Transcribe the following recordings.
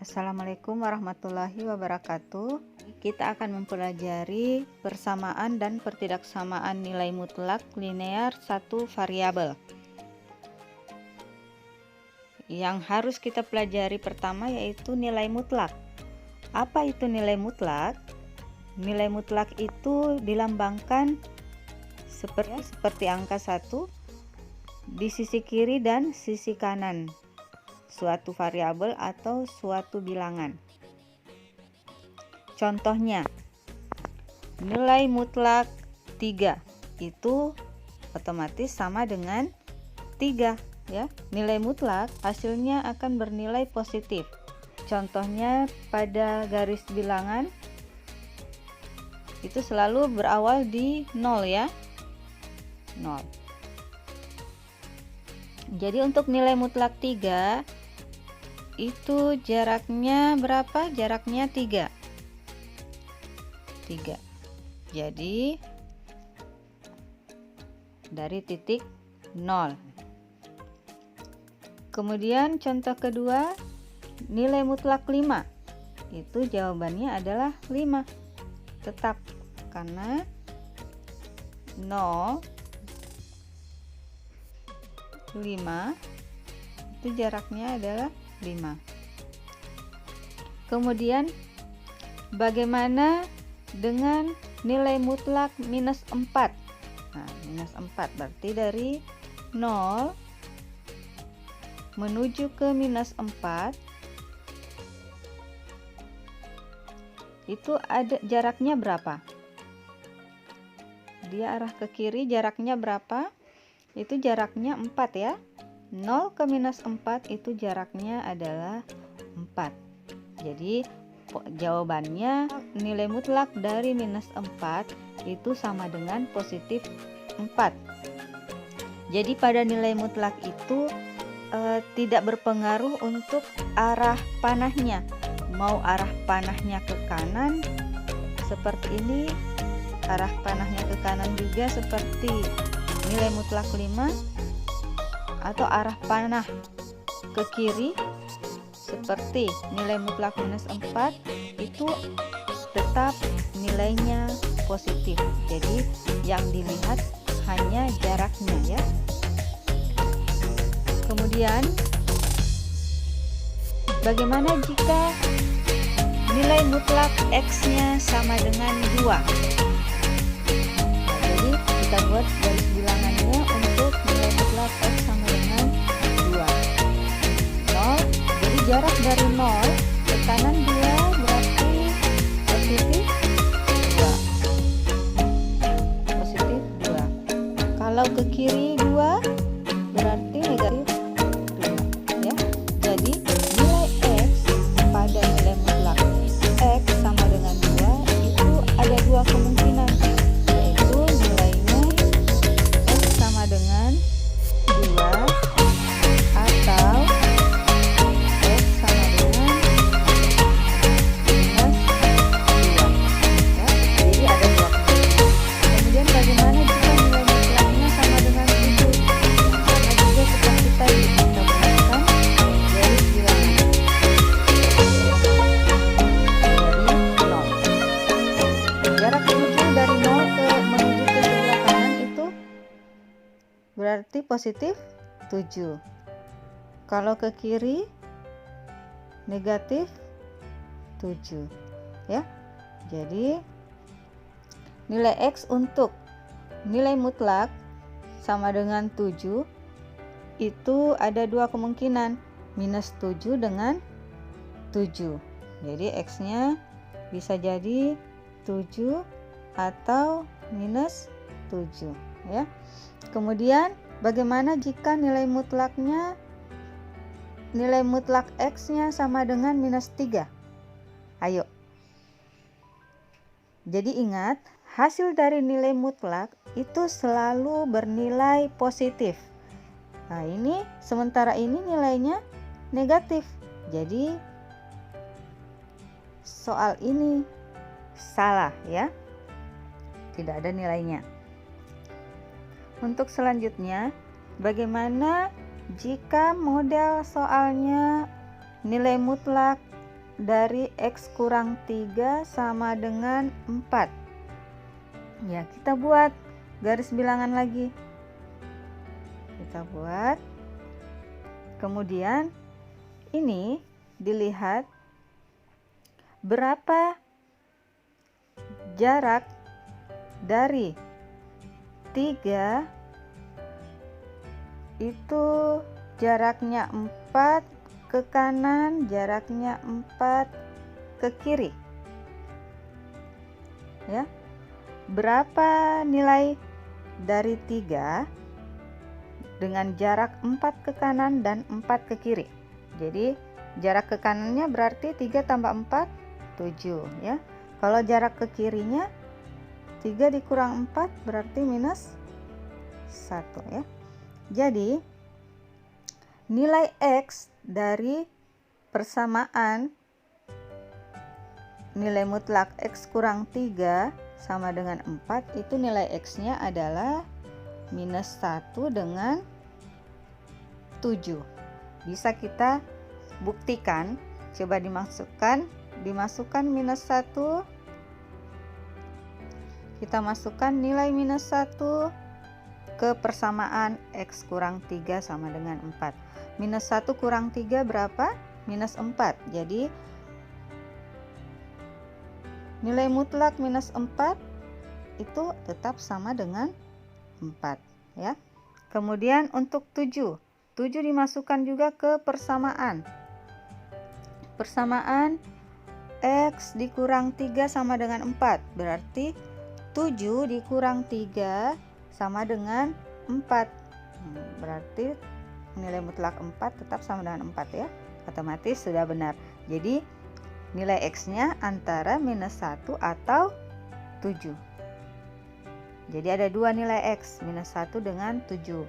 Assalamualaikum warahmatullahi wabarakatuh. Kita akan mempelajari persamaan dan pertidaksamaan nilai mutlak linear satu variabel. Yang harus kita pelajari pertama yaitu nilai mutlak. Apa itu nilai mutlak? Nilai mutlak itu dilambangkan seperti angka 1 di sisi kiri dan sisi kanan suatu variabel atau suatu bilangan. Contohnya, nilai mutlak 3 itu otomatis sama dengan 3 ya. Nilai mutlak hasilnya akan bernilai positif. Contohnya pada garis bilangan itu selalu berawal di 0 ya. 0. Jadi untuk nilai mutlak 3 itu jaraknya berapa? Jaraknya 3. Jadi dari titik 0. Kemudian contoh kedua, nilai mutlak 5. Itu jawabannya adalah 5. Tetap karena 0 5 itu jaraknya adalah 5. Kemudian bagaimana dengan nilai mutlak minus 4? Nah, minus 4 berarti dari 0 menuju ke minus 4 itu ada jaraknya berapa? Dia arah ke kiri, jaraknya berapa? Itu jaraknya 4 ya. 0 ke minus 4 itu jaraknya adalah 4. Jadi jawabannya nilai mutlak dari minus 4 itu sama dengan positif 4. Jadi pada nilai mutlak itu tidak berpengaruh untuk arah panahnya. Mau arah panahnya ke kanan seperti ini, arah panahnya ke kanan juga seperti nilai mutlak 5, atau arah panah ke kiri seperti nilai mutlak minus 4 itu tetap nilainya positif. Jadi yang dilihat hanya jaraknya ya. Kemudian bagaimana jika nilai mutlak X-nya sama dengan 2? Jadi kita buat garis bilangannya untuk nilai mutlak X sama dengan 2. 0, jadi jarak dari 0 ke kanan 2 berarti positif 2. Positif 2. Kalau ke kiri 2 berarti negatif 2 ya. Jadi nilai X pada nilai mutlak X sama dengan 2 itu ada dua kemungkinan, yaitu nilainya X sama dengan 2 atau X sama dengan minus 2 ya. Jadi ada dua kemungkinan. Kemudian bagaimana jika nilai mutlaknya sama dengan 7? Sama juga seperti tadi, kita gunakan garis bilangan dari 0. Jarak 7 dari 0 menuju ke sebelah kanan itu berarti positif 7. Kalau ke kiri negatif 7 ya. Jadi nilai X untuk nilai mutlak sama dengan 7 itu ada dua kemungkinan, minus 7 dengan 7. Jadi X-nya bisa jadi 7 atau minus 7 ya. Kemudian bagaimana jika nilai mutlak X-nya sama dengan minus 3? Ayo. Jadi ingat, hasil dari nilai mutlak itu selalu bernilai positif. Nah, ini sementara ini nilainya negatif. Jadi soal ini salah ya. Tidak ada nilainya. Untuk selanjutnya, bagaimana jika model soalnya nilai mutlak dari X kurang 3 sama dengan 4. Ya, kita buat garis bilangan lagi. Kita buat. Kemudian ini dilihat berapa jarak dari 3 itu jaraknya 4 ke kanan, jaraknya 4 ke kiri. Ya. Berapa nilai dari 3 dengan jarak 4 ke kanan dan 4 ke kiri? Jadi jarak ke kanannya berarti 3 tambah 4, 7 ya. Kalau jarak ke kirinya 3 dikurang 4 berarti minus 1 ya. Jadi nilai X dari persamaan nilai mutlak X kurang 3 sama dengan 4, itu nilai X-nya adalah minus 1 dengan 7. Bisa kita buktikan. Coba dimasukkan minus 1. Kita masukkan nilai minus 1 ke persamaan X kurang 3 sama dengan 4. Minus 1 kurang 3 berapa? Minus 4. Jadi nilai mutlak minus 4 itu tetap sama dengan 4 ya. Kemudian untuk 7 dimasukkan juga ke persamaan. Persamaan X dikurang 3 sama dengan 4. Berarti 7 dikurang 3 sama dengan 4. Berarti nilai mutlak 4 tetap sama dengan 4 ya. Otomatis sudah benar. Jadi nilai X-nya antara minus 1 atau 7. Jadi ada dua nilai X, minus 1 dengan 7.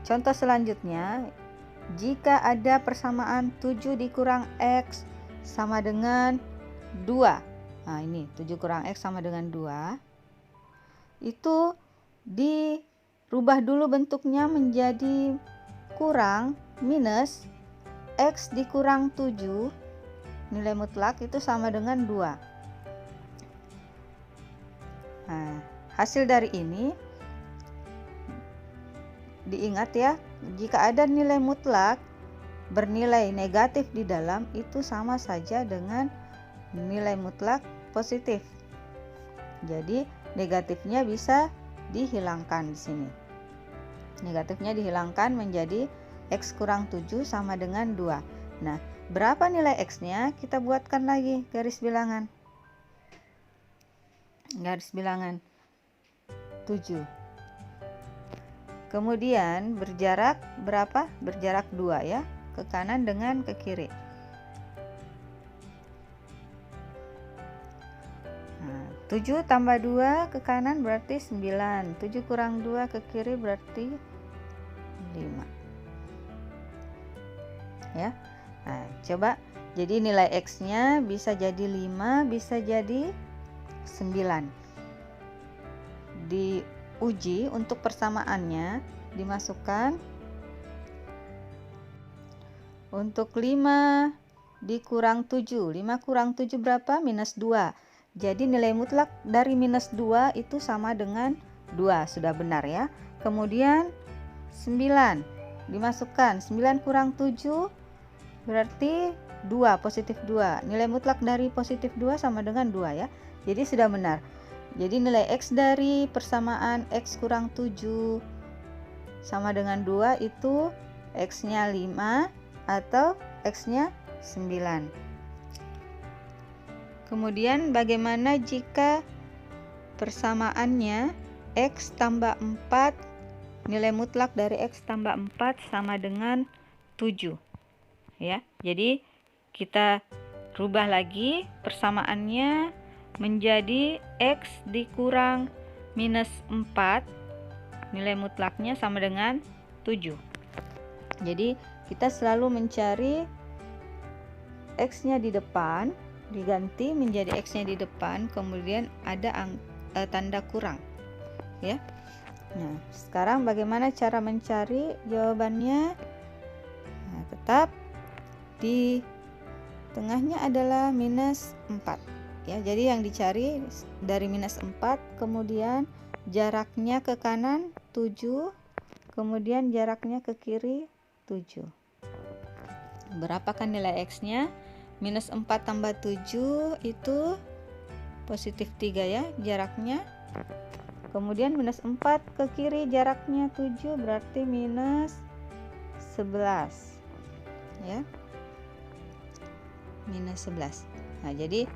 Contoh selanjutnya, jika ada persamaan 7 dikurang X sama dengan 2. Nah ini 7 kurang X sama dengan 2. Itu dirubah dulu bentuknya menjadi kurang minus X dikurang 7, nilai mutlak itu sama dengan 2. Nah, hasil dari ini diingat ya, jika ada nilai mutlak bernilai negatif di dalam, itu sama saja dengan nilai mutlak positif. Jadi negatifnya bisa dihilangkan di sini. Negatifnya dihilangkan menjadi X kurang 7 sama dengan 2. Nah, berapa nilai X-nya? Kita buatkan lagi garis bilangan. Garis bilangan 7. Kemudian berjarak berapa? Berjarak 2 ya, ke kanan dengan ke kiri. Nah, 7 tambah 2 ke kanan berarti 9. 7 kurang 2 ke kiri berarti 5. Ya. Nah, coba jadi nilai X-nya bisa jadi 5, bisa jadi 9. Diuji untuk persamaannya, dimasukkan untuk 5 dikurang 7. 5 kurang 7 berapa? Minus 2. Jadi nilai mutlak dari minus 2 itu sama dengan 2. Sudah benar ya. Kemudian 9 dimasukkan. 9 kurang 7 berarti 2, positif 2. Nilai mutlak dari positif 2 sama dengan 2 ya. Jadi sudah benar. Jadi nilai X dari persamaan X kurang 7 sama dengan 2 itu X-nya 5 atau X-nya 9. Kemudian bagaimana jika persamaannya X tambah 4, nilai mutlak dari X tambah 4 sama dengan 7 ya. Jadi kita rubah lagi persamaannya menjadi X dikurang minus 4, nilai mutlaknya sama dengan 7. Jadi kita selalu mencari X-nya di depan, diganti menjadi X-nya di depan, kemudian ada tanda kurang ya. Nah, sekarang bagaimana cara mencari jawabannya? Nah, tetap tengahnya adalah minus 4 ya. Jadi yang dicari dari minus 4, kemudian jaraknya ke kanan 7, kemudian jaraknya ke kiri 7. Berapakah nilai X-nya? Minus 4 tambah 7 itu positif 3 ya jaraknya. Kemudian minus 4 ke kiri jaraknya 7, berarti minus 11 ya, minus 11. Nah jadi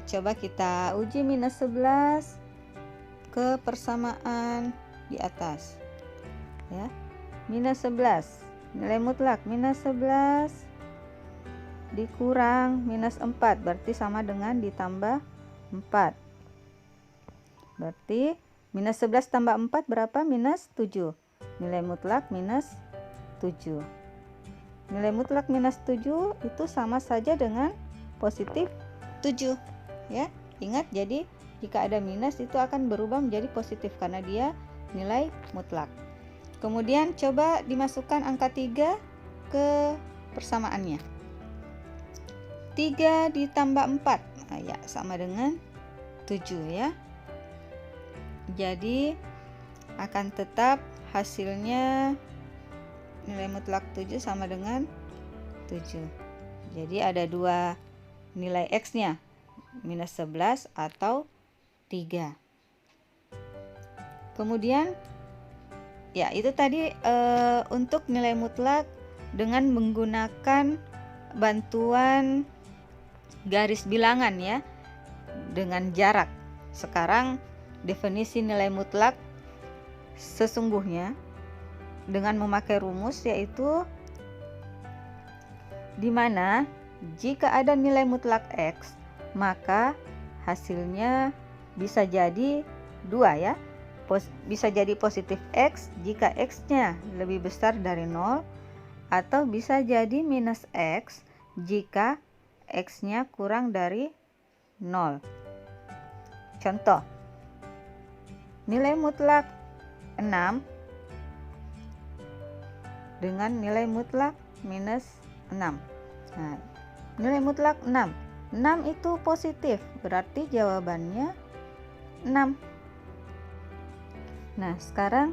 coba kita uji minus 11 ke persamaan di atas ya. Minus 11 nilai mutlak, minus 11 dikurang minus 4 berarti sama dengan ditambah 4. Berarti minus 11 tambah 4 berapa? Minus 7. Nilai mutlak minus 7. Nilai mutlak minus 7 itu sama saja dengan positif 7 ya. Ingat, jadi jika ada minus itu akan berubah menjadi positif karena dia nilai mutlak. Kemudian coba dimasukkan angka 3 ke persamaannya. 3 ditambah 4 nah, ya sama dengan 7 ya. Jadi akan tetap hasilnya nilai mutlak 7 sama dengan 7. Jadi ada dua nilai X-nya, minus 11 atau 3. Kemudian ya itu tadi untuk nilai mutlak dengan menggunakan bantuan garis bilangan ya, dengan jarak. Sekarang definisi nilai mutlak sesungguhnya dengan memakai rumus, yaitu di mana jika ada nilai mutlak X maka hasilnya bisa jadi 2 ya. Bisa jadi positif X jika X-nya lebih besar dari 0, atau bisa jadi minus X jika X-nya kurang dari 0. Contoh, nilai mutlak 6 dengan nilai mutlak minus 6. Nah, nilai mutlak 6. 6 itu positif, berarti jawabannya 6. Nah, sekarang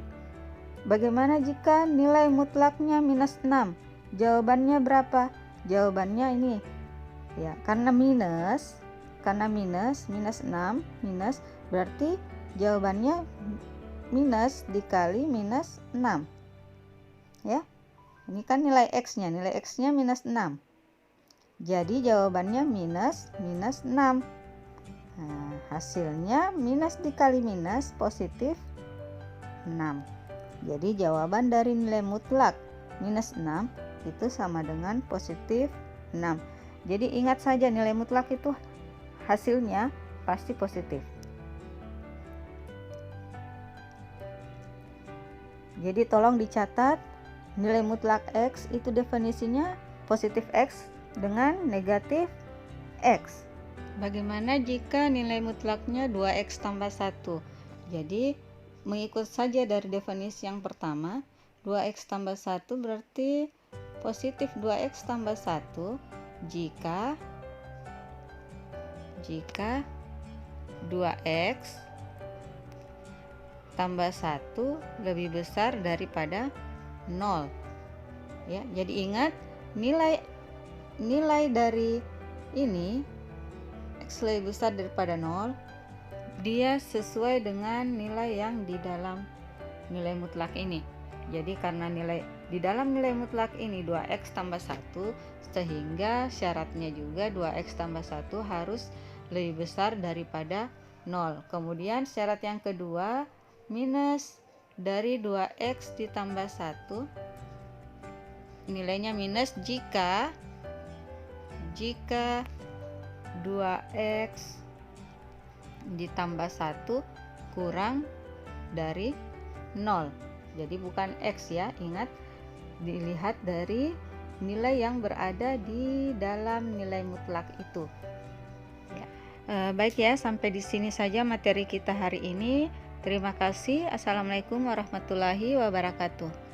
bagaimana jika nilai mutlaknya minus 6? Jawabannya berapa? Jawabannya ini. Ya, karena minus minus 6, minus berarti jawabannya minus dikali minus 6. Ya. Ini kan nilai X-nya, minus 6. Jadi jawabannya minus 6. Nah, hasilnya minus dikali minus positif 6. Jadi jawaban dari nilai mutlak minus 6 itu sama dengan positif 6. Jadi ingat saja nilai mutlak itu hasilnya pasti positif. Jadi tolong dicatat, nilai mutlak X itu definisinya positif X dengan negatif X. Bagaimana jika nilai mutlaknya 2X tambah 1? Jadi mengikut saja dari definisi yang pertama, 2X tambah 1 berarti positif 2X tambah 1 jika 2X tambah 1 lebih besar daripada 0. Ya, jadi ingat nilai dari ini X lebih besar daripada 0, dia sesuai dengan nilai yang di dalam nilai mutlak ini. Jadi karena nilai di dalam nilai mutlak ini 2X tambah 1, sehingga syaratnya juga 2X tambah 1 harus lebih besar daripada 0. Kemudian syarat yang kedua, minus dari 2X ditambah 1, nilainya minus jika 2X ditambah 1 kurang dari 0. Jadi bukan X ya, ingat dilihat dari nilai yang berada di dalam nilai mutlak itu ya. Baik ya, sampai di sini saja materi kita hari ini. Terima kasih. Assalamualaikum warahmatullahi wabarakatuh.